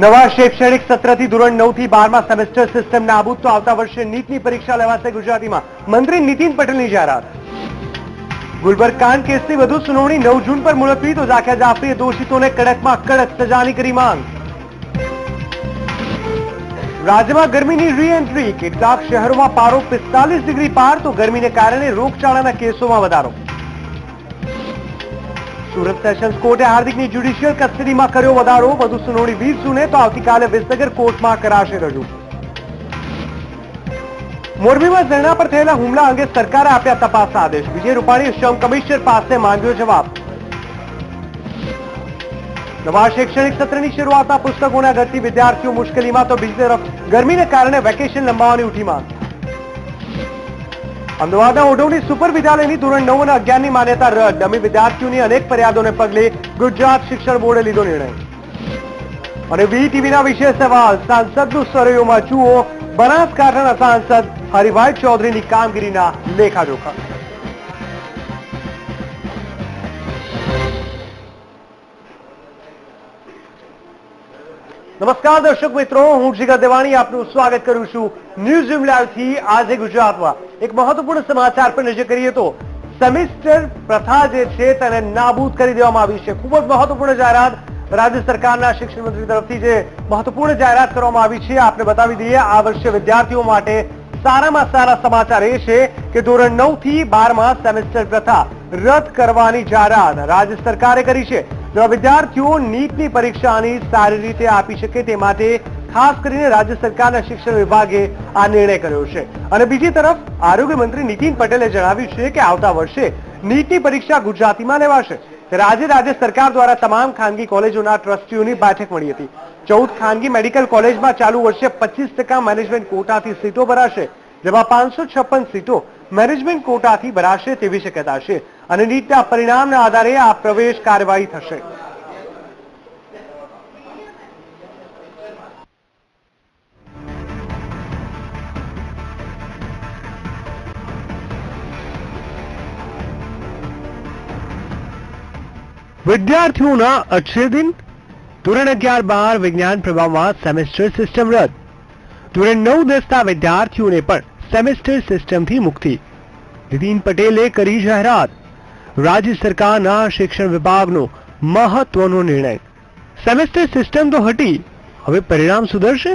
નવા શૈક્ષણિક સત્રથી ધોરણ 9 થી 12 સેમેસ્ટર સિસ્ટમ નાબૂદ તો આવતા વર્ષે નીટની પરીક્ષા લેવાશે ગુજરાતીમાં. મંત્રી નીતિન પટેલની જાહેરાત. ગુલબર્ગ કાંડ કેસની વધુ સુનાવણી 9 જૂન પર મુલતવી તો ઝાકિયા જાફરીએ દોષિતોને કડકમાં કડક સજાની કરી માંગ. રાજ્યમાં ગરમીની રી એન્ટ્રી. કેટલાક શહેરોમાં પારો 45 ડિગ્રી પાર તો ગરમીને કારણે રોગચાળાના કેસોમાં વધારો. સુરત સેશન્સ કોર્ટે હાર્દિકની જ્યુડિશિયલ કસ્ટડીમાં કર્યો વધારો. વધુ સુનાવણી 20 જૂને તો આવતીકાલે વિસનગર કોર્ટમાં કરાશે રજૂ. મોરબીમાં ઝરણા પર થયેલા હુમલા અંગે સરકારે આપ્યા તપાસ આદેશ. વિજય રૂપાણીએ શ્રમ કમિશનર પાસે માંગ્યો જવાબ. નવા શૈક્ષણિક સત્રની શરૂઆતમાં પુસ્તકોના ઘટતી વિદ્યાર્થીઓ મુશ્કેલીમાં તો બીજી તરફ ગરમીને કારણે વેકેશન લંબાવવાની ઉઠી માંગ. અમદાવાદના ઓઢવની સુપર વિદ્યાલયની ધોરણ 9 અને 11 ની માન્યતા રદ. ડમી વિદ્યાર્થીઓની અનેક ફરિયાદોને પગલે ગુજરાત શિક્ષણ બોર્ડે લીધો નિર્ણય. અને વીટીવીના વિશેષ સવાલ. સાંસદનું સરહયોમાં જુઓ બનાસકાંઠાના સાંસદ હરિભાઈ ચૌધરીની કામગીરીના લેખાજોખા. નમસ્કાર દર્શક મિત્રો, હું જીગર દેવાણી આપનું સ્વાગત કરું છું ન્યૂઝ ઝૂમ લાઈવ થી. આજે ગુજરાતમાં એક મહત્વપૂર્ણ સમાચાર પર નજર કરીએ તો સેમેસ્ટર પ્રથા જે છે તેને નાબૂદ કરી દેવામાં આવી છે. ખૂબ જ મહત્વપૂર્ણ જાહેરાત રાજ્ય સરકારના શિક્ષણ મંત્રી તરફથી જે મહત્વપૂર્ણ જાહેરાત કરવામાં આવી છે આપણે બતાવી દઈએ. આ વર્ષે વિદ્યાર્થીઓ માટે સારામાં સારા સમાચાર એ છે કે ધોરણ 9 થી 12 સેમેસ્ટર પ્રથા રદ કરવાની જાહેરાત રાજ્ય સરકારે કરી છે. જો વિદ્યાર્થીઓ નીટની પરીક્ષાની સારી રીતે આપી શકે તે માટે ખાસ કરીને રાજ્ય સરકારના શિક્ષણ વિભાગે આ નિર્ણય કર્યો છે. અને બીજી તરફ આરોગ્ય મંત્રી નીતિન પટેલે જણાવ્યું છે કે આવતા વર્ષે નીટની પરીક્ષા ગુજરાતીમાં લેવાશે. ત્યારે રાજ્ય સરકાર દ્વારા તમામ ખાનગી કોલેજોના ટ્રસ્ટીઓની બેઠક મળી હતી. 14 ખાનગી મેડિકલ કોલેજમાં ચાલુ વર્ષે 25% મેનેજમેન્ટ કોટાથી સીટો ભરાશે, જેમાં 556 સીટો મેનેજમેન્ટ કોટાથી ભરાશે તેવી શક્યતા છે. અને નીટના પરિણામના આધારે આ પ્રવેશ કાર્યવાહી થશે. વિદ્યાર્થીઓના અચ્છે દિન. ધોરણ 11-12 વિજ્ઞાન પ્રવાહમાં સેમેસ્ટર સિસ્ટમ રદ. ધોરણ 9-10 વિદ્યાર્થીઓને પણ સેમેસ્ટર સિસ્ટમથી મુક્તિ. નીતિન પટેલે કરી જાહેરાત. રાજ્ય સરકારના શિક્ષણ વિભાગનો મહત્વનો નિર્ણય. સેમેસ્ટર સિસ્ટમ તો હટી, હવે પરિણામ સુધરશે.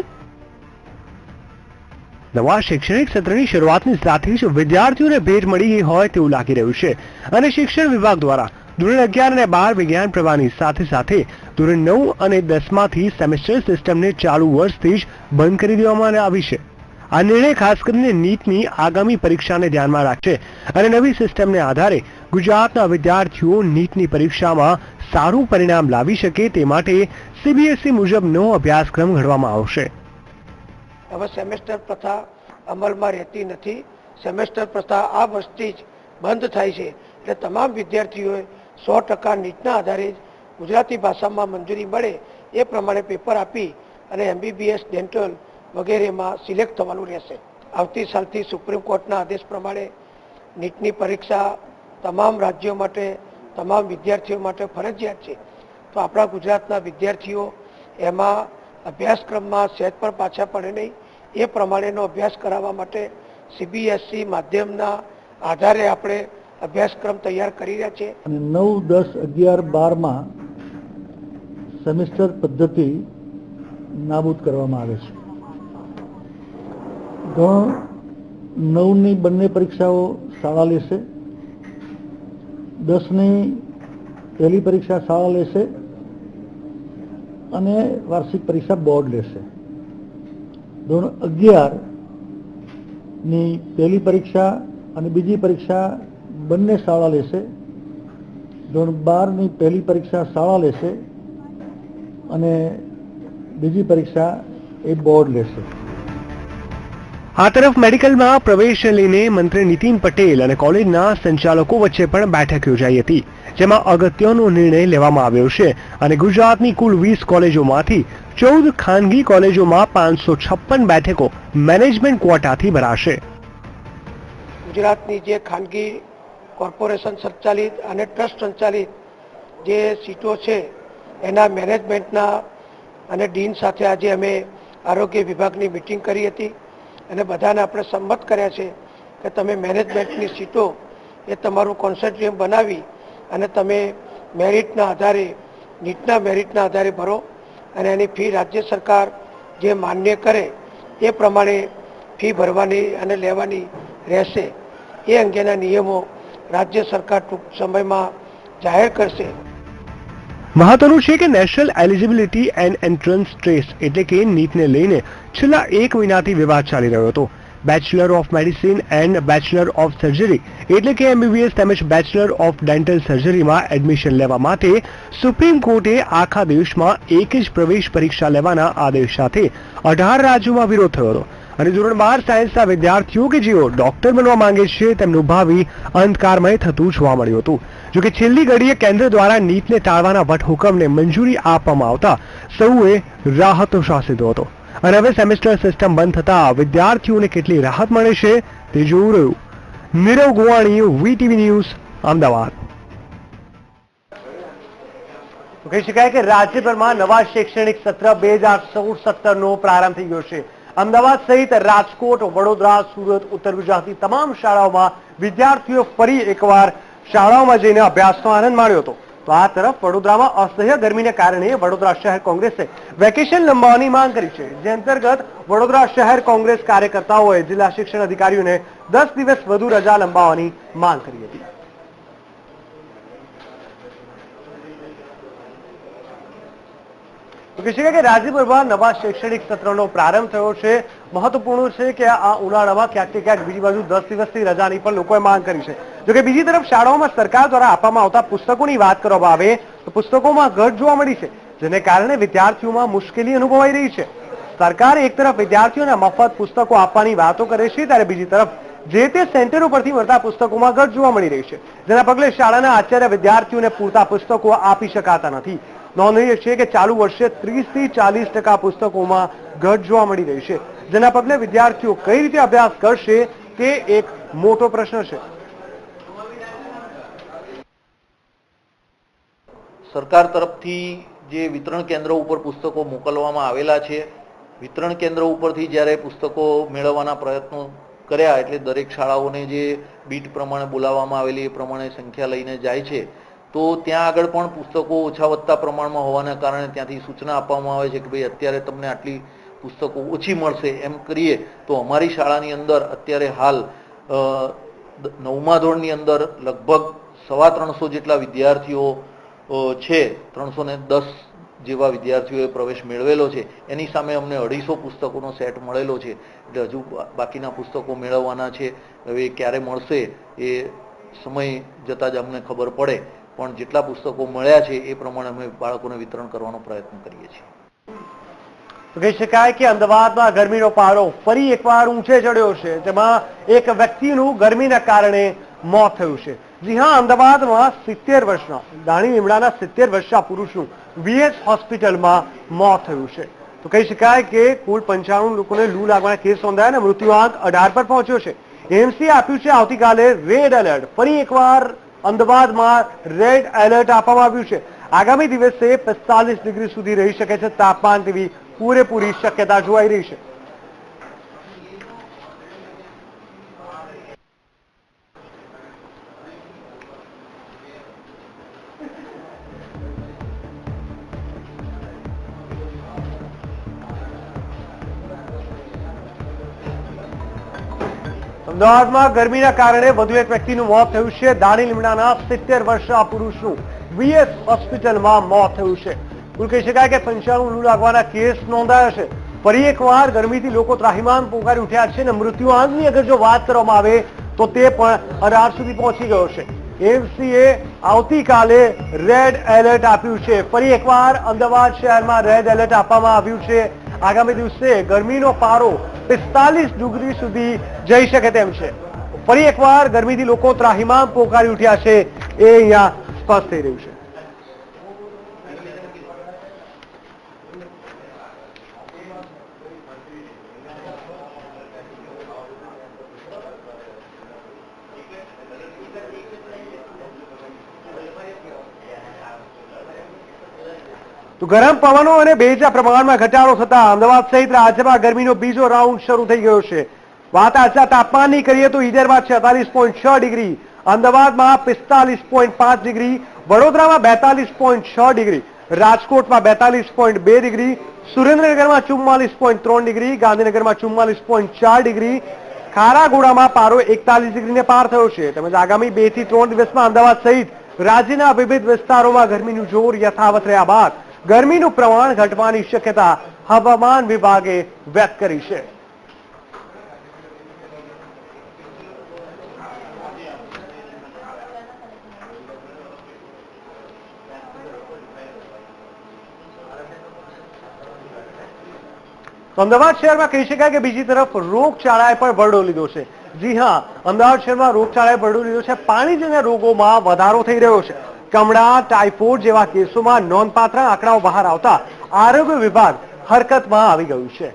નવા શૈક્ષણિક સત્રની શરૂઆતની સાથે જ વિદ્યાર્થીઓને ભેટ મળી ગઈ હોય તેવું લાગી રહ્યું છે. અને શિક્ષણ વિભાગ દ્વારા ધોરણ 11 અને 12 વિજ્ઞાન પ્રવાહની સાથે સાથે ધોરણ 9 અને 10 માંથી સેમેસ્ટર સિસ્ટમને ચાલુ વર્ષથી જ બંધ કરી દેવામાં આવી છે. આ નિર્ણય ખાસ કરીને નીટની આગામી પરીક્ષાને ધ્યાનમાં રાખશે અને નવી સિસ્ટમને આધારે ગુજરાતના વિદ્યાર્થીઓ નીટની પરીક્ષામાં સારું પરિણામ લાવી શકે તે માટે સીબીએસઈ મુજબનો અભ્યાસક્રમ ઘડવામાં આવશે. હવે સેમેસ્ટર પ્રથા અમલમાં રહેતી નથી. સેમેસ્ટર પ્રથા આ વર્ષથી જ બંધ થાય છે. એટલે તમામ વિદ્યાર્થીઓએ 100% નીટના આધારે ગુજરાતી ભાષામાં મંજૂરી મળે એ પ્રમાણે પેપર આપી અને એમબીબીએસ, ડેન્ટલ વગેરેમાં સિલેક્ટ થવાનું રહેશે. આવતી સાલથી સુપ્રીમ કોર્ટના આદેશ પ્રમાણે નીટની પરીક્ષા તમામ રાજ્યો માટે, તમામ વિદ્યાર્થીઓ માટે ફરજિયાત છે. તો આપણા ગુજરાતના વિદ્યાર્થીઓ એમાં અભ્યાસક્રમમાં સહેજ પણ પાછા પડે નહીં એ પ્રમાણેનો અભ્યાસ કરાવવા માટે સીબીએસઈ માધ્યમના આધારે આપણે અભ્યાસક્રમ તૈયાર કરી રહ્યા છે. અને 9, 10, 11, 12માં સેમેસ્ટર પદ્ધતિ નાબૂદ કરવામાં આવે છે. ધોરણ 9ની બંને પરીક્ષાઓ શાળા લેશે, 10ની પહેલી પરીક્ષા શાળા લેશે અને વાર્ષિક પરીક્ષા બોર્ડ લેશે. ધોરણ 11ની પહેલી પરીક્ષા અને બીજી પરીક્ષા બંને શાળા લેશે. ધોરણ 12ની પહેલી પરીક્ષા શાળા લેશે અને બીજી પરીક્ષા એ બોર્ડ લેશે. આ તરફ મેડિકલમાં પ્રવેશ લઈને મંત્રી નીતિન પટેલ અને કોલેજના સંચાલકો વચ્ચે પણ બેઠક યોજાઈ હતી, જેમાં અગત્યનો નિર્ણય લેવામાં આવ્યો છે. અને ગુજરાતની કુલ 20 કોલેજોમાંથી 14 ખાનગી કોલેજોમાં 556 બેઠકો મેનેજમેન્ટ ક્વોટાથી ભરાશે. ગુજરાતની જે ખાનગી કોર્પોરેશન સંચાલિત અને ટ્રસ્ટ સંચાલિત જે સીટો છે એના મેનેજમેન્ટના અને ડીન સાથે આજે અમે આરોગ્ય વિભાગની મિટિંગ કરી હતી અને બધાને આપણે સંમત કર્યા છે કે તમે મેનેજમેન્ટની સીટો એ તમારું કોન્સર્ટિયમ બનાવી અને તમે મેરિટના આધારે નીટના મેરિટના આધારે ભરો અને એની ફી રાજ્ય સરકાર જે માન્ય કરે એ પ્રમાણે ફી ભરવાની અને લેવાની રહેશે. એ અંગેના નિયમો રાજ્ય સરકાર ટૂંક સમયમાં જાહેર કરશે. મહત્વનું છે કે national eligibility and entrance test એટલે કે નીટને લઈને છેલ્લા 1 મહિનાથી વિવાદ ચાલી રહ્યો હતો. Bachelor of medicine and bachelor of surgery એટલે કે MBBS તેમજ બેચલર ઓફ ડેન્ટલ સર્જરીમાં એડમિશન લેવા માટે સુપ્રીમ કોર્ટે આખા દેશમાં એક જ પ્રવેશ પરીક્ષા લેવાના આદેશ સાથે 18 રાજ્યોમાં વિરોધ થયો હતો અને ધોરણ 12 સાયન્સના વિદ્યાર્થીઓ કે જેઓ ડોક્ટર બનવા માંગે છે તેમનું ભાવિ અંધકારમય થતું જોવા મળ્યું હતું. જોકે છેલ્લી ઘડીએ કેન્દ્ર દ્વારા નીટને ટાળવાના વટહુકમને મંજૂરી આપવામાં આવતા સૌએ રાહતો શ્વાસ લીધો હતો અને હવે સેમેસ્ટર સિસ્ટમ બંધ થતા વિદ્યાર્થીઓને કેટલી રાહત મળે છે તે જોવું રહ્યું. Nirav Govani, VTV news, Ahmedabad. કહી શકાય કે રાજ્યભરમાં નવા શૈક્ષણિક સત્ર 2016-17નો પ્રારંભ થઈ ગયો છે. અમદાવાદ સહિત રાજકોટ, વડોદરા, સુરત, ઉત્તર ગુજરાતની તમામ શાળાઓમાં વિદ્યાર્થીઓ ફરી એકવાર શાળાઓમાં જઈને અભ્યાસનો આનંદ માણ્યો હતો. તો આ તરફ વડોદરામાં અસહ્ય ગરમીને કારણે વડોદરા શહેર કોંગ્રેસે વેકેશન લંબાવવાની માંગ કરી છે. જે અંતર્ગત વડોદરા શહેર કોંગ્રેસ કાર્યકર્તાઓએ જિલ્લા શિક્ષણ અધિકારીઓને 10 દિવસ વધુ રજા લંબાવવાની માંગ કરી હતી. તો કહી શકાય કે રાજ્યભરમાં નવા શૈક્ષણિક સત્રનો પ્રારંભ થયો છે. મહત્વપૂર્ણ છે કે આ ઉનાળામાં ક્યાંક ને ક્યાંક બીજી બાજુ 10 દિવસની રજાની પણ લોકોએ માંગ કરી છે. જોકે બીજી તરફ શાળાઓમાં સરકાર દ્વારા આપવામાં આવતા પુસ્તકોની વાત કરવામાં આવે તો પુસ્તકોમાં ઘટ જોવા મળી છે, જેને કારણે વિદ્યાર્થીઓમાં મુશ્કેલી અનુભવાઈ રહી છે. સરકાર એક તરફ વિદ્યાર્થીઓને મફત પુસ્તકો આપવાની વાતો કરે છે, ત્યારે બીજી તરફ જે તે સેન્ટરો પરથી મળતા પુસ્તકોમાં ઘટ જોવા મળી રહી છે, જેના પગલે શાળાના આચાર્ય વિદ્યાર્થીઓને પૂરતા પુસ્તકો આપી શકાતા નથી. નોંધનીય છે કે ચાલુ વર્ષે 30 થી 40% પુસ્તકોમાં ઘટ જોવા મળી રહી છે, જેના પગલે વિદ્યાર્થીઓ કઈ રીતે અભ્યાસ કરશે તે એક મોટો પ્રશ્ન છે. સરકાર તરફથી જે વિતરણ કેન્દ્રો ઉપર પુસ્તકો મોકલવામાં આવેલા છે, વિતરણ કેન્દ્ર ઉપરથી જ્યારે પુસ્તકો મેળવવાના પ્રયત્નો કર્યા એટલે દરેક શાળાઓને જે બીટ પ્રમાણે બોલાવવામાં આવેલી એ પ્રમાણે સંખ્યા લઈને જાય છે, તો ત્યાં આગળ પણ પુસ્તકો ઓછા વધતા પ્રમાણમાં હોવાના કારણે ત્યાંથી સૂચના આપવામાં આવે છે કે ભાઈ અત્યારે તમને આટલી પુસ્તકો ઓછી મળશે. એમ કરીએ તો અમારી શાળાની અંદર અત્યારે હાલ 9મા ધોરણની અંદર લગભગ 350 જેટલા વિદ્યાર્થીઓ છે, 310 જેવા વિદ્યાર્થીઓએ પ્રવેશ મેળવેલો છે. એની સામે અમને 250 પુસ્તકોનો સેટ મળેલો છે, એટલે હજુ બાકીના પુસ્તકો મેળવવાના છે. હવે ક્યારે મળશે એ સમય જતાં જ અમને ખબર પડે, પણ જેટલા પુસ્તકો મળ્યા છે એ પ્રમાણે અમે બાળકોને વિતરણ કરવાનો પ્રયત્ન કરીએ છીએ. કહી શકાય કે અમદાવાદમાં ગરમીનો પારો ફરી એકવાર ઊંચે ચડ્યો છે, જેમાં એક વ્યક્તિનું ગરમીના કારણે મોત થયું છે. જી હા, અમદાવાદમાં 70 વર્ષના દાણી લીમડાના 70 વર્ષના પુરુષનું VS હોસ્પિટલમાં મોત થયું છે. તો કહી શકાય કે કુલ 95 લોકોને લૂ લાગવાના કેસ નોંધાયા અને મૃત્યુઆંક 18 પર પહોંચ્યો છે. એમસીએ આપ્યું છે આવતીકાલે રેડ એલર્ટ. ફરી એકવાર અમદાવાદમાં રેડ એલર્ટ આપવામાં આવ્યું છે. આગામી દિવસે 45 ડિગ્રી સુધી રહી શકે છે તાપમાન, તેવી પૂરેપૂરી શક્યતા જોવાઈ રહી છે. અમદાવાદમાં ગરમીના કારણે વધુ એક વ્યક્તિનું મોત થયું છે. દાણી લીમડાના 70 વર્ષના પુરુષનું VS હોસ્પિટલમાં મોત થયું છે. કુલ કહી શકાય કે 95 લૂ લાગવાના કેસ નોંધાયા છે. ફરી એકવાર ગરમીથી લોકો ત્રાહિમામ પોકારી ઉઠ્યા છે અને મૃત્યુઆંકની અગર જો વાત કરવામાં આવે તો તે પણ 18 સુધી પહોંચી ગયો છે. એમસીએ આવતીકાલે રેડ એલર્ટ આપ્યું છે. ફરી એકવાર અમદાવાદ શહેરમાં રેડ એલર્ટ આપવામાં આવ્યું છે. આગામી દિવસે ગરમીનો પારો 45 ડિગ્રી સુધી જઈ શકે તેમ છે. ફરી એકવાર ગરમીથી લોકો ત્રાહિમામ પોકારી ઉઠ્યા છે, એ અહીંયા સ્પષ્ટ થઈ રહ્યું છે. તો ગરમ પવનો અને ભેજના પ્રમાણમાં ઘટાડો થતા અમદાવાદ સહિત રાજ્યમાં ગરમીનો બીજો રાઉન્ડ શરૂ થઈ ગયો છે. વાત આજના તાપમાનની કરીએ તો ઈડરમાં 46.6 ડિગ્રી, અમદાવાદમાં 45.5 ડિગ્રી, વડોદરામાં 42.6 ડિગ્રી, રાજકોટમાં 42.2 ડિગ્રી, સુરેન્દ્રનગરમાં 44.3 ડિગ્રી, ગાંધીનગરમાં 44.4 ડિગ્રી, ખારાગોડામાં પારો 41 ડિગ્રીને પાર થયો છે. તેમજ આગામી 2 થી 3 દિવસમાં અમદાવાદ સહિત રાજ્યના વિવિધ વિસ્તારોમાં ગરમીનું જોર યથાવત રહ્યા બાદ ગરમીનું પ્રમાણ ઘટવાની શક્યતા હવામાન વિભાગે વ્યક્ત કરી છે. અમદાવાદ શહેરમાં કહી શકાય કે બીજી તરફ રોગચાળાએ પણ બરડો લીધો છે. જી હા, અમદાવાદ શહેરમાં રોગચાળાએ બરડો લીધો છે. પાણીજન્ય રોગોમાં વધારો થઈ રહ્યો છે. કમળા, ટાઇફોઇડ જેવા કેસોમાં નોંધપાત્ર આંકડાઓ બહાર આવતા આરોગ્ય વિભાગ હરકતમાં આવી ગયું છે.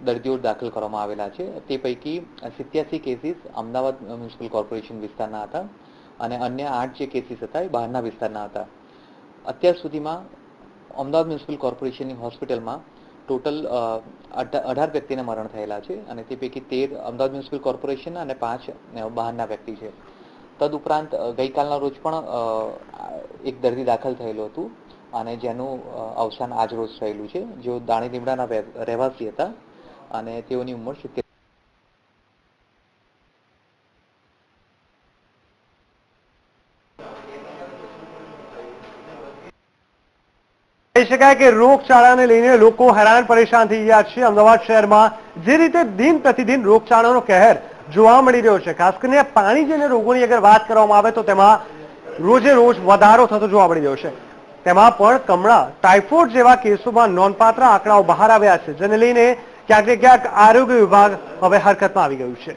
દર્દીઓ દાખલ કરવામાં આવેલા છે. તે પૈકી 87 કેસીસ અમદાવાદ મ્યુનિસિપલ કોર્પોરેશન વિસ્તારના હતા અને અન્ય 8 જે કેસીસ હતા એ બહારના વિસ્તારના હતા. અત્યાર સુધીમાં અમદાવાદ મ્યુનિસિપલ કોર્પોરેશનની હોસ્પિટલમાં ટોટલ 18 વ્યક્તિના મરણ થયેલા છે અને તે પૈકી 13 અમદાવાદ મ્યુનિસિપલ કોર્પોરેશનના અને 5 બહારના વ્યક્તિ છે. તદુપરાંત ગઈકાલના રોજ પણ એક દર્દી દાખલ થયેલું હતું અને જેનું અવસાન આજ રોજ થયેલું છે, જેઓ દાણી લીમડાના રહેવાસી હતા અને તેઓની ઉંમર 70. કહી શકાય કે રોગચાળાને લઈને લોકો હેરાન પરેશાન થઈ ગયા છે. અમદાવાદ શહેરમાં જે રીતે દિન પ્રતિદિન રોગચાળાનો કહેર જોવા મળી રહ્યો છે, ખાસ કરીને પાણીજન્ય રોગોની અગર વાત કરવામાં આવે તો તેમાં રોજે રોજ વધારો થતો જોવા મળી રહ્યો છે. તેમાં પણ કમળા, ટાઇફોઇડ જેવા કેસોમાં નોંધપાત્ર આંકડાઓ બહાર આવ્યા છે, જેને લઈને ક્યાંક ને ક્યાંક આરોગ્ય વિભાગ હવે હરકતમાં આવી ગયું છે.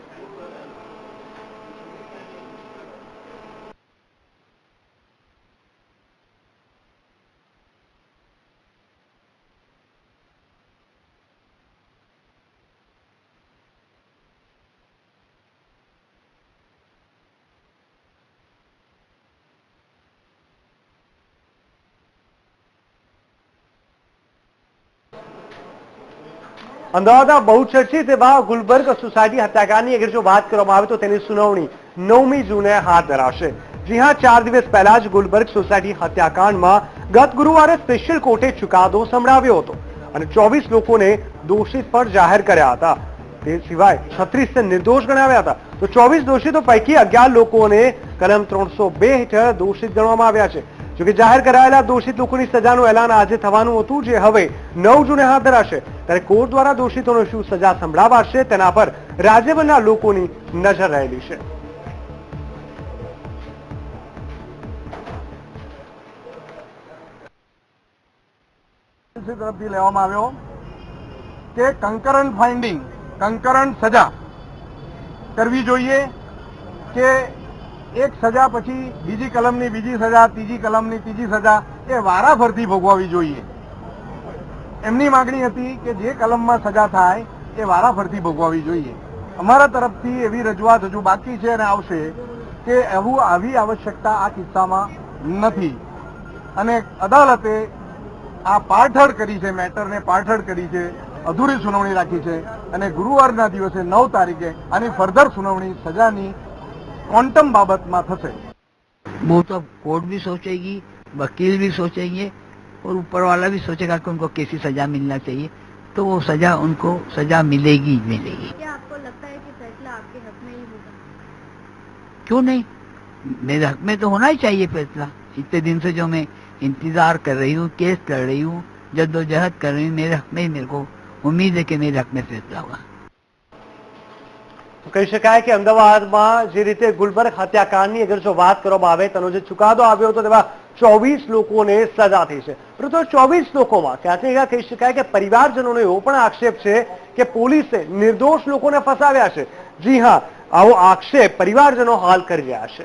અમદાવાદના બહુચર્ચિત એવા ગુલબર્ગ સોસાયટી હત્યાકાંડની અગર જો વાત કરવામાં આવે તો તેની સુનાવણી 9મી જૂને હાથ ધરાશે. જી હા, 4 દિવસ પહેલા જ ગુલબર્ગ સોસાયટી હત્યાકાંડમાં ગત ગુરુવારે સ્પેશિયલ કોર્ટે ચુકાદો સંભળાવ્યો હતો અને 24 લોકોને દોષિત પણ જાહેર કર્યા હતા. તે સિવાય 36 નિર્દોષ ગણાવ્યા હતા. તો 24 દોષિતો પૈકી 11 લોકોને કલમ 302 હેઠળ દોષિત ગણવામાં આવ્યા છે. જોકે જાહેર કરાયેલા દોષિત લોકોની સજાનું એલાન આજે થવાનું હતું, જે હવે 9 જૂને હાથ ધરાશે. ત્યારે કોર્ટ દ્વારા દોષિતોને શું સજા સંભળાવાશે તેના પર રાજ્યભરના લોકોની નજર રહેલી છે. તરફથી લેવામાં આવ્યો કે કન્કરન્ટ ફાઇન્ડિંગ, કન્કરન્ટ સજા કરવી જોઈએ કે એક સજા પછી બીજી કલમની બીજી સજા, ત્રીજી કલમની ત્રીજી સજા એ વારાફરતી ભોગવવી જોઈએ. એમની માંગણી હતી કે જે કલમમાં સજા થાય એ વારાફરતી ભોગવવી જોઈએ. અમારા તરફથી એવી રજૂઆત હજુ બાકી છે અને આવશે કે આવી આવશ્યકતા આ કિસ્સામાં નથી અને અદાલતે આ પાળધડ કરી છે, મેટરને પાળધડ કરી છે, અધૂરી સુનાવણી રાખી છે અને ગુરુવારના દિવસે 9 તારીખે આની ફર્ધર સુનાવણી સજાની क्वांटम बाबत में थसे. वो तो कोर्ट भी सोचेगी, वकील भी सोचेंगे और ऊपर वाला भी सोचेगा कि उनको कैसी सजा मिलना चाहिए, तो वो सजा उनको सजा मिलेगी ही मिलेगी. क्या आपको लगता है कि फैसला आपके हक में ही होगा? क्यों नहीं, मेरे हक में तो होना ही चाहिए फैसला. इतने दिन से जो मैं इंतजार कर रही हूँ, केस लड़ रही हूँ, जद्दोजहद कर रही हूँ, मेरे हक में ही मेरे को उम्मीद है कि मेरे हक में फैसला होगा. કહી શકાય કે અમદાવાદમાં જે રીતે ગુલબર્ગ હત્યાકાંડની અગર જો વાત કરવામાં આવે તેનો જે ચુકાદો આવ્યો હતો તેમાં 24 લોકોને સજા થઈ છે. પરંતુ 24 લોકોમાં ક્યાંક ને ક્યાંક કહી શકાય કે પરિવારજનોનો એવો પણ આક્ષેપ છે કે પોલીસે નિર્દોષ લોકોને ફસાવ્યા છે. જી હા, આવો આક્ષેપ પરિવારજનો હાલ કરી રહ્યા છે.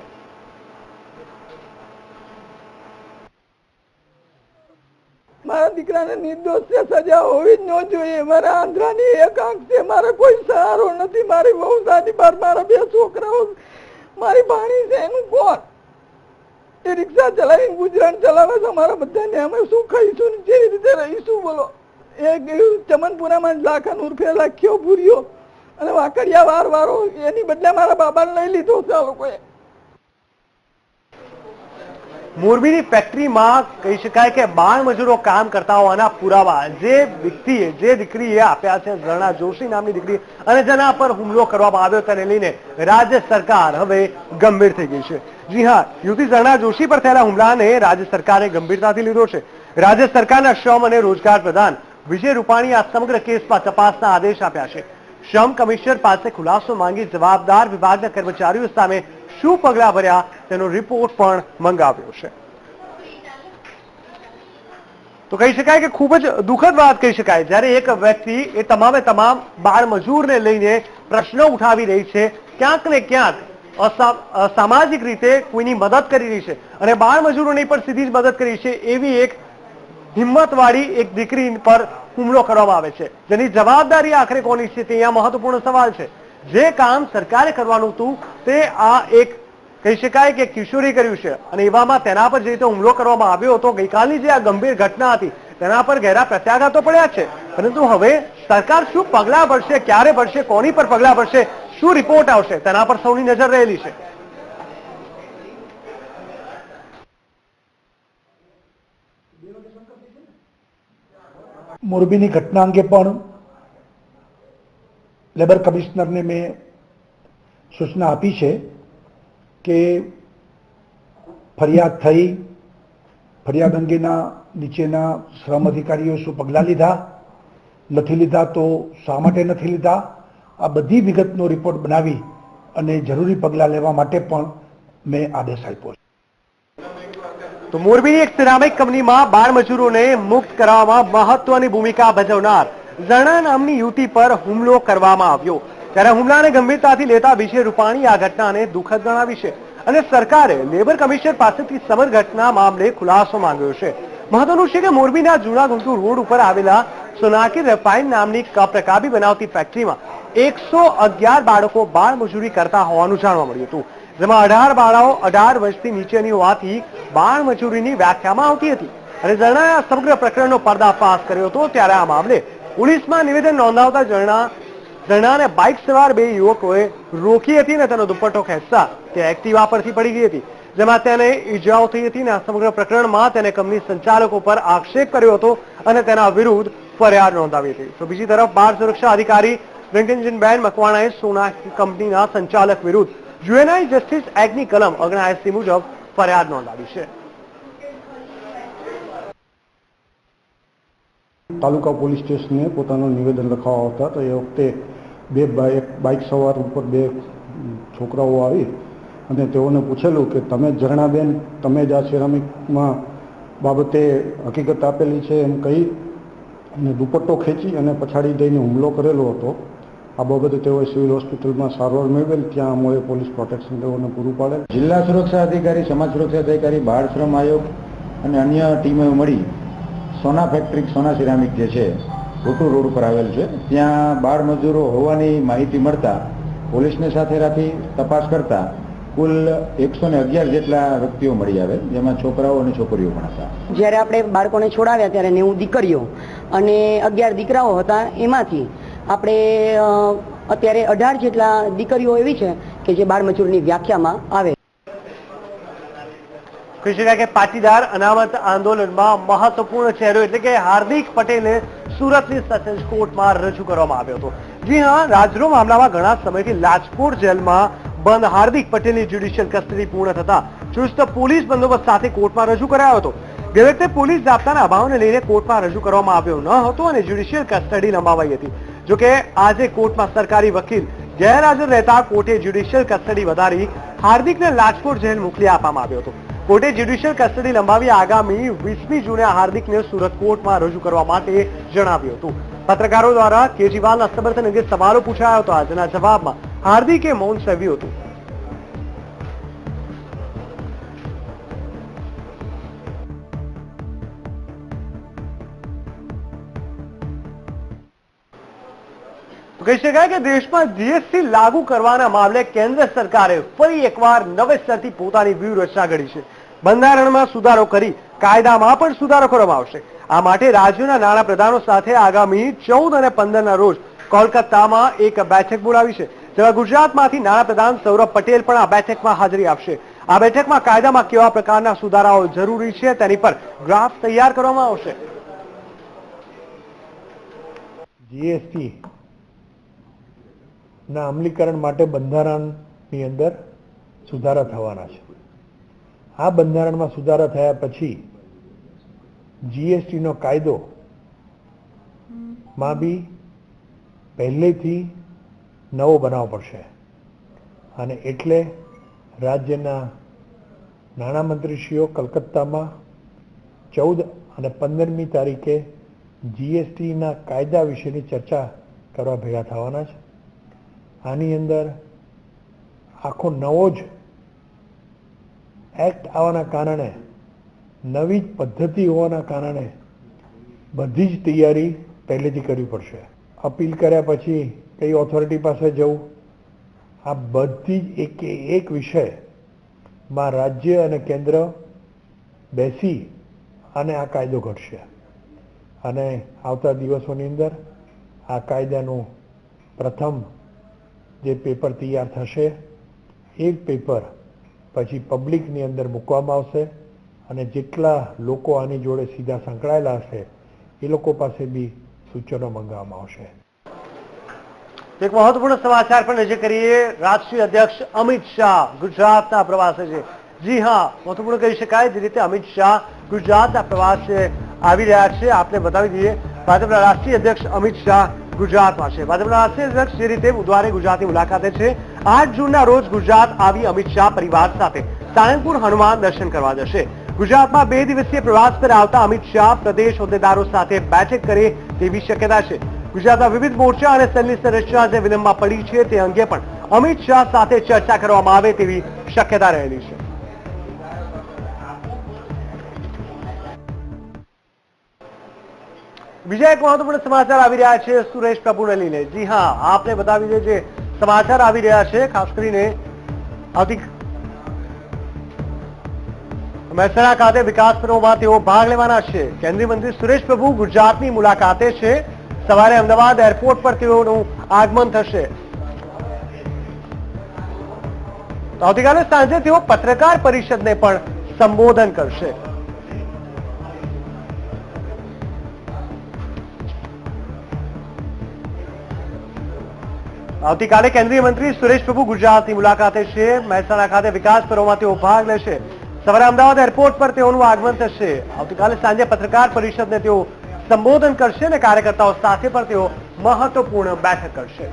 મારા દીકરાને નિર્દોષ છે, સજા હોવી જ ન જોઈએ. મારા આંધ્રાની એક આંખ છે, મારે કોઈ સહારો નથી. મારી બહુ સાદી બાર, મારા 2 છોકરાઓ, મારી ભાણી છે, એનું કોણ? એ રિક્ષા ચલાવીને ગુજરાન ચલાવે છે. અમારા બધાને અમે શું ખાઈશું ને કેવી રીતે રહીશું બોલો? એ ચમનપુરામાં લાખન ઉર્ફે લાખ્યો ભૂર્યો અને વાકડિયા વારો એની બદલે મારા બાબાને લઈ લીધો છે આ લોકોએ. મોરબીની ફેક્ટરીમાં કહી શકાય કે બાળ મજૂરો કામ કરતા હોવાના પુરાવા જે દીકરીએ આપ્યા છે, ઝરણા જોશી નામની દીકરી, અને જેના પર હુમલો કરવામાં આવ્યો તેને લઈને રાજ્ય સરકાર હવે ગંભીર થઈ ગઈ છે. જી હા, યુવતી ઝરણા જોશી પર થયેલા હુમલાને રાજ્ય સરકારે ગંભીરતાથી લીધો છે. રાજ્ય સરકારના શ્રમ અને રોજગાર પ્રધાન વિજય રૂપાણીએ આ સમગ્ર કેસમાં તપાસના આદેશ આપ્યા છે. શ્રમ કમિશનર પાસે ખુલાસો માંગી જવાબદાર વિભાગના કર્મચારીઓ સામે શું પગલાં ભર્યા તેનો રિપોર્ટ પણ મંગાવ્યો છે. તો કહી શકાય કે ખૂબ જ દુઃખદ વાત કહી શકાય, જ્યારે એક વ્યક્તિ એ તમામે તમામ બાળ મજૂરને લઈને પ્રશ્નો ઉઠાવી રહી છે, ક્યાંક ને ક્યાંક સામાજિક રીતે કોઈની મદદ કરી રહી છે અને બાળ મજૂરોની પણ સીધી જ મદદ કરી છે, એવી એક હિંમતવાળી એક દીકરી પર હુમલો કરવામાં આવે છે, જેની જવાબદારી આખરે કોની છે તે અહીંયા મહત્વપૂર્ણ સવાલ છે. જે કામ સરકારે કરવાનું હતું તે આ એક કહી શકાય કે કિશોરી કર્યું છે અને એવામાં તેના પર જે રીતે હુમલો કરવામાં આવ્યો હતો, ગઈકાલની જે આ ગંભીર ઘટના હતી તેના પર ગહેરા પ્રત્યાઘાતો પડ્યા છે. પરંતુ હવે સરકાર શું પગલાં ભરશે, ક્યારે ભરશે, કોની પર પગલાં ભરશે, શું રિપોર્ટ આવશે, તેના પર સૌની નજર રહેલી છે. મોરબીની ઘટના અંગે પણ લેબર કમિશનરને મેં સૂચના આપી છે કે ફરિયાદ થઈ, ફરિયાદ અંગેના નીચેના શ્રમ અધિકારીઓ શું પગલાં લીધા, નથી લીધા તો શા માટે નથી લીધા, આ બધી વિગતનો રિપોર્ટ બનાવી અને જરૂરી પગલાં લેવા માટે પણ મેં આદેશ આપ્યો છે. તો મોરબીની એક સિરામિક કંપનીમાં બાળ મજૂરોને મુક્ત કરવામાં મહત્વની ભૂમિકા ભજવનાર ઝરણા નામની યુવતી પર હુમલો કરવામાં આવ્યો. ત્યારે હુમલાને ગંભીરતાથી લેતા વિજય રૂપાણી આ ઘટનાને દુઃખદ ગણાવી છે અને સરકારે લેબર કમિશનર પાસેથી સમગ્ર ઘટના મામલે ખુલાસો માંગ્યો છે. મહત્વનું છે કે મોરબીના જૂના ગુંટુ રોડ ઉપર આવેલા સોનાકી રેફાઇન નામની કપ રકાબી બનાવતી ફેક્ટરીમાં 111 બાળકો બાળ મજૂરી કરતા હોવાનું જાણવા મળ્યું હતું, જેમાં 18 બાળાઓ 18 વર્ષથી નીચેની હોવાથી બાળ મજૂરીની વ્યાખ્યામાં આવતી હતી. અને ઝરણાએ આ સમગ્ર પ્રકરણનો પર્દાફાશ કર્યો હતો. ત્યારે આ મામલે પોલીસમાં નિવેદન નોંધાવતા ઝરણાને બાઇક સવાર 2 યુવકોએ રોકી હતી અને તેનો દુપટ્ટો ખેંચતા તે એક્ટિવા પરથી પડી ગઈ હતી, જેમાં તેને ઈજાઓ થઈ હતી. અને આ સમગ્ર પ્રકરણમાં તેને કંપની સંચાલકો પર આક્ષેપ કર્યો હતો અને તેના વિરુદ્ધ ફરિયાદ નોંધાવી હતી. તો બીજી તરફ બાળ સુરક્ષા અધિકારી રિંકનજીનબેન મકવાણાએ સોના કંપનીના સંચાલક વિરુદ્ધ જુવેનાઇલ જસ્ટિસ એક્ટની કલમ 79 મુજબ ફરિયાદ નોંધાવી છે. તાલુકા પોલીસ સ્ટેશને પોતાનું નિવેદન લખાવવા હતા તો એ વખતે એક બાઇક સવાર ઉપર 2 છોકરાઓ આવી અને તેઓને પૂછેલું કે તમે ઝરણાબેન, તમે જ આ સિરામિકમાં બાબતે હકીકત આપેલી છે એમ કહી અને દુપટ્ટો ખેંચી અને પછાડી જઈને હુમલો કરેલો હતો. આ બાબતે તેઓએ સિવિલ હોસ્પિટલમાં સારવાર મેળવેલ, ત્યાં અમોએ પોલીસ પ્રોટેક્શન તેઓને પૂરું પાડેલ. જિલ્લા સુરક્ષા અધિકારી, સમાજ સુરક્ષા અધિકારી, બાળ શ્રમ આયોગ અને અન્ય ટીમો મળી સોના ફેક્ટરી, સોના સિરામિક જે છે ગોટુ રોડ ઉપર આવેલ છે, ત્યાં બાળ મજૂરો હોવાની માહિતી મળતા પોલીસને સાથે રાખી તપાસ કરતા કુલ 111 જેટલા વ્યક્તિઓ મળી આવે, જેમાં છોકરાઓ અને છોકરીઓ પણ હતા. જ્યારે આપણે બાળકોને છોડાવ્યા ત્યારે 90 દીકરીઓ અને 11 દીકરાઓ હતા. એમાંથી આપણે અત્યારે 18 જેટલા દીકરીઓ એવી છે કે જે બાળ મજૂરની વ્યાખ્યામાં આવે. કહી શકાય કે પાટીદાર અનામત આંદોલનમાં મહત્વપૂર્ણ ચહેરો એટલે કે હાર્દિક પટેલને સુરતની સેશન્સ કોર્ટમાં રજૂ કરવામાં આવ્યો હતો. જી હા, રાજદ્રોહ મામલામાં ઘણા સમયથી લાજપોર જેલમાં બંધ હાર્દિક પટેલની જ્યુડિશિયલ કસ્ટડી પૂર્ણ થતા ચુસ્ત પોલીસ બંદોબસ્ત સાથે કોર્ટમાં રજૂ કરાયો હતો. ગઈ વખતે પોલીસ જાપ્તાના અભાવને લઈને કોર્ટમાં રજૂ કરવામાં આવ્યો ન હતો અને જ્યુડિશિયલ કસ્ટડી લંબાવાઈ હતી. જોકે આજે કોર્ટમાં સરકારી વકીલ ગેરહાજર રહેતા કોર્ટે જ્યુડિશિયલ કસ્ટડી વધારી હાર્દિકને લાજપોર જેલ મોકલી આપવામાં આવ્યો હતો. કોર્ટે જ્યુડિશિયલ કસ્ટડી લંબાવી આગામી 20મી જૂને હાર્દિકને સુરત કોર્ટમાં રજૂ કરવા માટે જણાવ્યું હતું. પત્રકારો દ્વારા કેજરીવાલના સમર્થન અંગે સવાલો પૂછાયો હતો, જેના જવાબમાં હાર્દિકે મૌન સેવ્યું હતું. કહી શકાય કે દેશમાં જીએસટી લાગુ કરવાના મામલે કેન્દ્ર સરકારે ફરી એકવાર નવેસરથી પોતાની વ્યૂહરચના ઘડી છે. બંધારણમાં સુધારો કરી કાયદામાં પણ સુધારો કરવામાં આવશે. આ માટે રાજ્યોના નાણાં પ્રધાનો સાથે આગામી 14 અને 15ના રોજ કોલકાતામાં એક બેઠક બોલાવી છે, જેમાં ગુજરાતમાંથી નાણાપ્રધાન સૌરભ પટેલ પણ આ બેઠકમાં હાજરી આપશે. આ બેઠકમાં કાયદામાં કેવા પ્રકારના સુધારાઓ જરૂરી છે તેની પર ડ્રાફ્ટ તૈયાર કરવામાં આવશે. જીએસટી ના અમલીકરણ માટે બંધારણની અંદર સુધારા થવાના છે. આ બંધારણમાં સુધારા થયા પછી જીએસટીનો કાયદો માં બી પહેલેથી નવો બનાવવો પડશે અને એટલે રાજ્યના નાણામંત્રીશ્રીઓ કલકત્તામાં 14 અને 15મી તારીખે જીએસટીના કાયદા વિશેની ચર્ચા કરવા ભેગા થવાના છે. આની અંદર આખો નવો જ એક્ટ આવવાના કારણે, નવી જ પદ્ધતિ હોવાના કારણે બધી જ તૈયારી પહેલેથી કરવી પડશે. અપીલ કર્યા પછી કઈ ઓથોરિટી પાસે જવું, આ બધી જ એક વિષયમાં રાજ્ય અને કેન્દ્ર બેસી અને આ કાયદો ઘડશે અને આવતા દિવસોની અંદર આ કાયદાનું પ્રથમ જે પેપર તૈયાર થશે એ પેપર પછી પબ્લિકની અંદર મૂકવામાં આવશે અને જેટલા લોકો આની જોડે સીધા સંકળાયેલા હશે એ લોકો પાસે બી સૂચનો મંગાવવામાં આવશે. એક મહત્વપૂર્ણ સમાચાર પર નજર કરીએ. રાષ્ટ્રીય અધ્યક્ષ અમિત શાહ ગુજરાતના પ્રવાસે છે. જી હા, મહત્વપૂર્ણ કહી શકાય. જે રીતે અમિત શાહ ગુજરાતના પ્રવાસે આવી રહ્યા છે, આપને બતાવી દઈએ. ભાજપના રાષ્ટ્રીય અધ્યક્ષ અમિત શાહ ગુજરાતમાં છે. ભાજપના રાષ્ટ્રીય અધ્યક્ષ જે રીતે બુધવારે ગુજરાતની મુલાકાતે છે, 8 જૂનના રોજ ગુજરાત આવી અમિત શાહ પરિવાર સાથે સાળંગપુર હનુમાન દર્શન કરવા જશે. ગુજરાતમાં 2 દિવસીય પ્રવાસ પર આવતા અમિત શાહ પ્રદેશ હોદ્દેદારો સાથે બેઠક કરે તેવી શક્યતા છે. ગુજરાતના વિવિધ મોરચા અને સેલની સંરચના જે વિલંબમાં પડી છે તે અંગે પણ અમિત શાહ સાથે ચર્ચા કરવામાં આવે તેવી શક્યતા રહેલી છે. બીજા એક મહત્વપૂર્ણ સમાચાર આવી રહ્યા છે સુરેશ પ્રભુને લઈને. જી હા, આપને બતાવી દે જે સમાચાર આવી રહ્યા છે, ખાસ કરીને મહેસાણા ખાતે વિકાસ પર્વમાં તેઓ ભાગ લેવાના છે. કેન્દ્રીય મંત્રી સુરેશ પ્રભુ ગુજરાતની મુલાકાતે છે. સવારે અમદાવાદ એરપોર્ટ પર તેઓનું આગમન થશે. આવતીકાલે સાંજે તેઓ પત્રકાર પરિષદને પણ સંબોધન કરશે. આવતીકાલે કેન્દ્રીય મંત્રી સુરેશ પ્રભુ ગુજરાતની મુલાકાતે છે. મહેસાણા ખાતે વિકાસ પર્વમાં તેઓ ભાગ લેશે. સવારે અમદાવાદ એરપોર્ટ પર તેઓનું આગમન થશે. આવતીકાલે સાંજે પત્રકાર પરિષદને તેઓ સંબોધન કરશે અને કાર્યકર્તાઓ સાથે પણ તેઓ મહત્વપૂર્ણ બેઠક કરશે.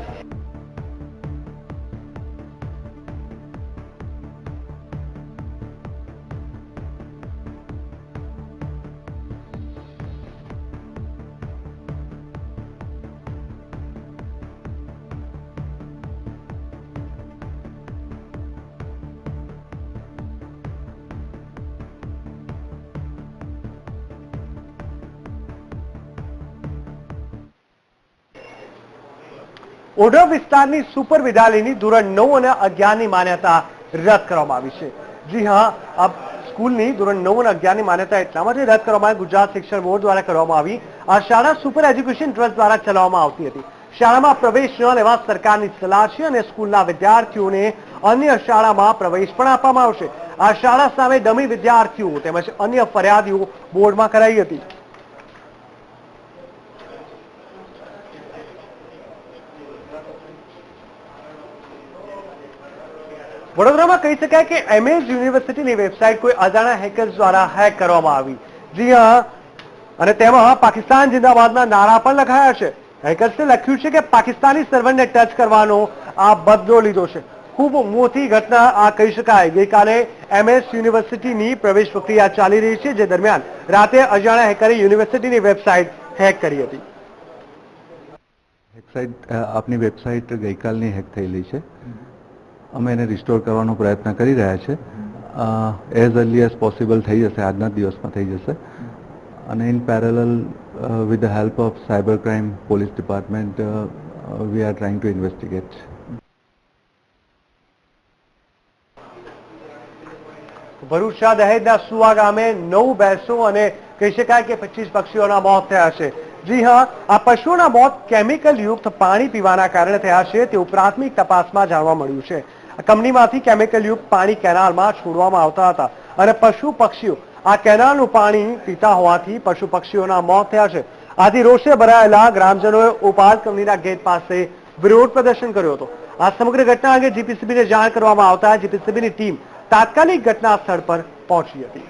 ઓઢવ વિસ્તારની સુપર વિદ્યાલયની ધોરણ 9 અને 11ની માન્યતા રદ કરવામાં આવી છે. જી હા, આ સ્કૂલની ધોરણ 9 અને 11ની માન્યતા એટલા માટે રદ કરવામાં આવી. ગુજરાત શિક્ષણ બોર્ડ દ્વારા કરવામાં આવી. આ શાળા સુપર એજ્યુકેશન ટ્રસ્ટ દ્વારા ચલાવવામાં આવતી હતી. શાળામાં પ્રવેશ ન લેવા સરકારની સલાહ છે અને સ્કૂલના વિદ્યાર્થીઓને અન્ય શાળામાં પ્રવેશ પણ આપવામાં આવશે. આ શાળા સામે ડમી વિદ્યાર્થીઓ તેમજ અન્ય ફરિયાદીઓ બોર્ડમાં કરાઈ હતી. વડોદરામાં કહી શકાય કે એમએસ યુનિવર્સિટીની વેબસાઇટ કોઈ અજાણ્યા હેકર્સ દ્વારા હેક કરવામાં આવી. જી હા, અને તેમાં પાકિસ્તાન જિંદાબાદના નારા પણ લખાયા છે. હેકર્સે લખ્યું છે કે પાકિસ્તાની સર્વરને ટચ કરવાનો આ બદલો લીધો છે. ખૂબ મોટી ઘટના આ કહી શકાય. ગઈકાલે એમએસ યુનિવર્સિટીની પ્રવેશ પ્રક્રિયા ચાલી રહી છે, જે દરમિયાન રાતે અજાણ્યા હેકરે યુનિવર્સિટીની વેબસાઇટ હેક કરી હતી. આપની વેબસાઇટ ગઈકાલની હેક થયેલી છે. અમે એને રિસ્ટોર કરવાનો પ્રયત્ન કરી રહ્યા છે. એઝ અર્લી એઝ પોસિબલ થઈ જશે, આજના દિવસમાં થઈ જશે. અને in parallel with the help of cyber crime police department we are trying to investigate. ભરૂચના દહેજના સુવા ગામે 9 ભેંસો અને કહી શકાય કે 25 પક્ષીઓના મોત થયા છે. જી હા, આ પશુઓના મોત કેમિકલ યુક્ત પાણી પીવાના કારણે થયા છે તેવું પ્રાથમિક તપાસમાં જાણવા મળ્યું છે. કંપનીમાંથી કેમિકલ યુક્ત પાણી કેનાલમાં છોડવામાં આવતા હતા અને પશુ પક્ષીઓ આ કેનાલનું પાણી પીતા હોવાથી પશુ પક્ષીઓના મોત થયા છે. આથી રોષે ભરાયેલા ગ્રામજનોએ ઉપાડ કંપનીના ગેટ પાસે વિરોધ પ્રદર્શન કર્યો હતો. આ સમગ્ર ઘટના અંગે જીપીસીબીને જાણ કરવામાં આવતા જીપીસીબીની ટીમ તાત્કાલિક ઘટના સ્થળ પર પહોંચી હતી.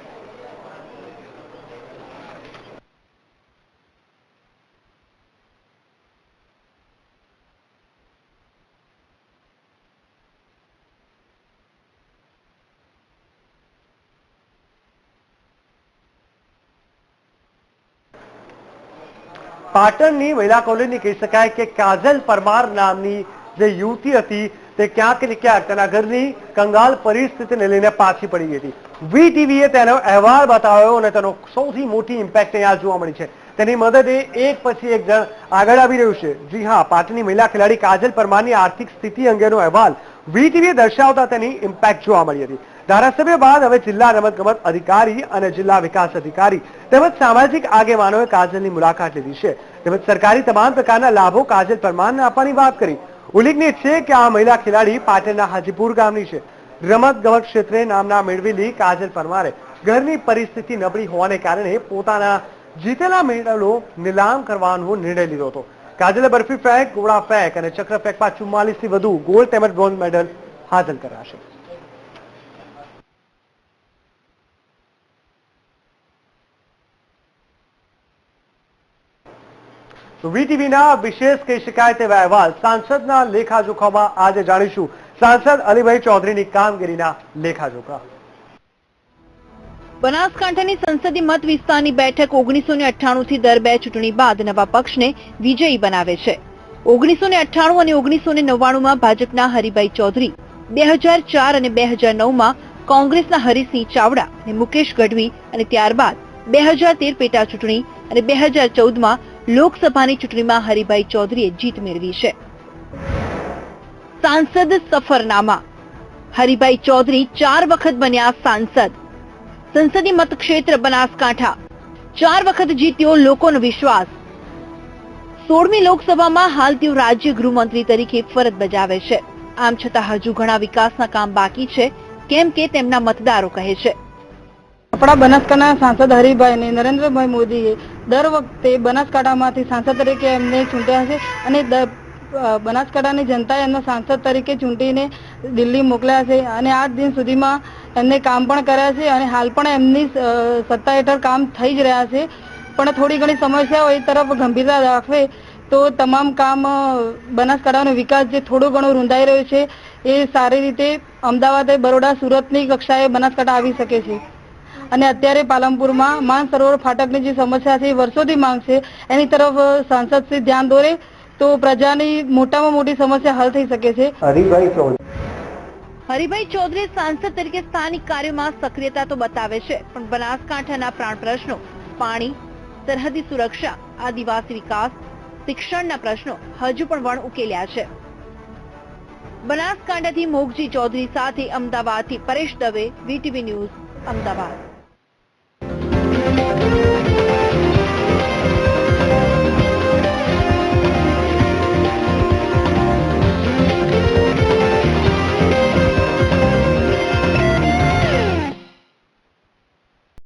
પાટણની મહિલા કોલોની કહી શકાય કે કાજલ પરમાર નામની જે યુવતી હતી તે ક્યાંક ને ક્યાંક તેના ઘરની કંગાલ પરિસ્થિતિને લઈને પાછી પડી હતી. વીટીવીએ તેનો અહેવાલ બતાવ્યો અને તેનો સૌથી મોટી ઇમ્પેક્ટ અહીંયા જોવા મળી છે. તેની મદદે એક પછી એક જણ આગળ આવી રહ્યું છે. જી હા, પાટણની મહિલા ખેલાડી કાજલ પરમારની આર્થિક સ્થિતિ અંગેનો અહેવાલ વીટીવીએ દર્શાવતા તેની ઇમ્પેક્ટ જોવા મળી હતી. ધારાસભ્ય બાદ હવે જિલ્લા રમતગમત અધિકારી અને જિલ્લા વિકાસ અધિકારી તેમજ સામાજિક આગેવાનોએ કાજલની મુલાકાત લીધી છે તેમજ સરકારી તમામ પ્રકારના લાભો કાજલ પરમારને આપવાની વાત કરી. ઉલ્લેખનીય છે કે આ મહિલા ખેલાડી પાટણના હાજીપુર ગામની છે. રમતગમત ક્ષેત્રે નામના મેળવેલી કાજલ પરમારે ઘરની પરિસ્થિતિ નબળી હોવાને કારણે પોતાના જીતેલા મેડલો નીલામ કરવાનો નિર્ણય લીધો હતો. કાજલે બરફી ફેંક, ગોળા ફેંક અને ચક્ર ફેંકમાં 44 થી વધુ ગોલ્ડ તેમજ બ્રોન્ઝ મેડલ હાંસલ કર્યા છે. તો વીટીવીના વિશેષ કહી શકાય તેવા અહેવાલ સાંસદના લેખાજોખામાં આજે જાણીશું સાંસદ અલીભાઈ ચૌધરીની કામગીરીના લેખાજોખા. બનાસકાંઠાની સંસદીય મત વિસ્તારની બેઠક 1998 થી દર 2 ચૂંટણી બાદ નવા પક્ષને વિજયી બનાવે છે. 1998 અને 1999માં ભાજપના હરિભાઈ ચૌધરી, 2004 અને 2009માં કોંગ્રેસના હરીસિંહ ચાવડા અને મુકેશ ગઢવી અને ત્યારબાદ 2013 પેટા ચૂંટણી અને 2014માં લોકસભાની ચૂંટણીમાં હરિભાઈ ચૌધરીએ જીત મેળવી છે. સાંસદ સફરનામા. હરિભાઈ ચૌધરી 4 વખત બન્યા સાંસદ. સંસદીય મતક્ષેત્ર બનાસકાંઠા 4 વખત જીત્યો લોકોનો વિશ્વાસ. 16મી લોકસભામાં હાલ તેઓ રાજ્ય ગૃહમંત્રી તરીકે ફરજ બજાવે છે. આમ છતાં હજુ ઘણા વિકાસના કામ બાકી છે, કેમ કે તેમના મતદારો કહે છે. આપણા બનાસકાંઠાના સાંસદ હરિભાઈને નરેન્દ્રભાઈ મોદીએ દર વખતે બનાસકાંઠામાંથી સાંસદ તરીકે એમને ચૂંટ્યા છે અને બનાસકાંઠાની જનતાએ એમના સાંસદ તરીકે ચૂંટીને દિલ્હી મોકલ્યા છે અને આજ દિન સુધીમાં એમને કામ પણ કર્યા છે અને હાલ પણ એમની સત્તા હેઠળ કામ થઈ જ રહ્યા છે. પણ થોડી ઘણી સમસ્યાઓ એ તરફ ગંભીરતા દાખવે તો તમામ કામ બનાસકાંઠાનો વિકાસ જે થોડો ઘણો રૂંધાઈ રહ્યો છે એ સારી રીતે અમદાવાદ, બરોડા, સુરતની કક્ષાએ બનાસકાંઠા આવી શકે છે. અને અત્યારે પાલનપુરમાં માનસરોવર ફાટકની જે સમસ્યા છે એ વર્ષોથી માંગ છે, એની તરફ સાંસદ શ્રી ધ્યાન દોરે તો પ્રજાની મોટામાં મોટી સમસ્યા હલ થઈ શકે છે. હરિભાઈ ચૌધરી સાંસદ તરીકે સ્થાનિક કાર્યોમાં સક્રિયતા તો બતાવે છે, પણ બનાસકાંઠાના પ્રાણ પ્રશ્નો પાણી, સરહદી સુરક્ષા, આદિવાસી વિકાસ, શિક્ષણના પ્રશ્નો હજુ પણ વણ ઉકેલ્યા છે. બનાસકાંઠાથી મોગજી ચૌધરી સાથે અમદાવાદથી પરેશ દવે, વીટીવી ન્યૂઝ, અમદાવાદ.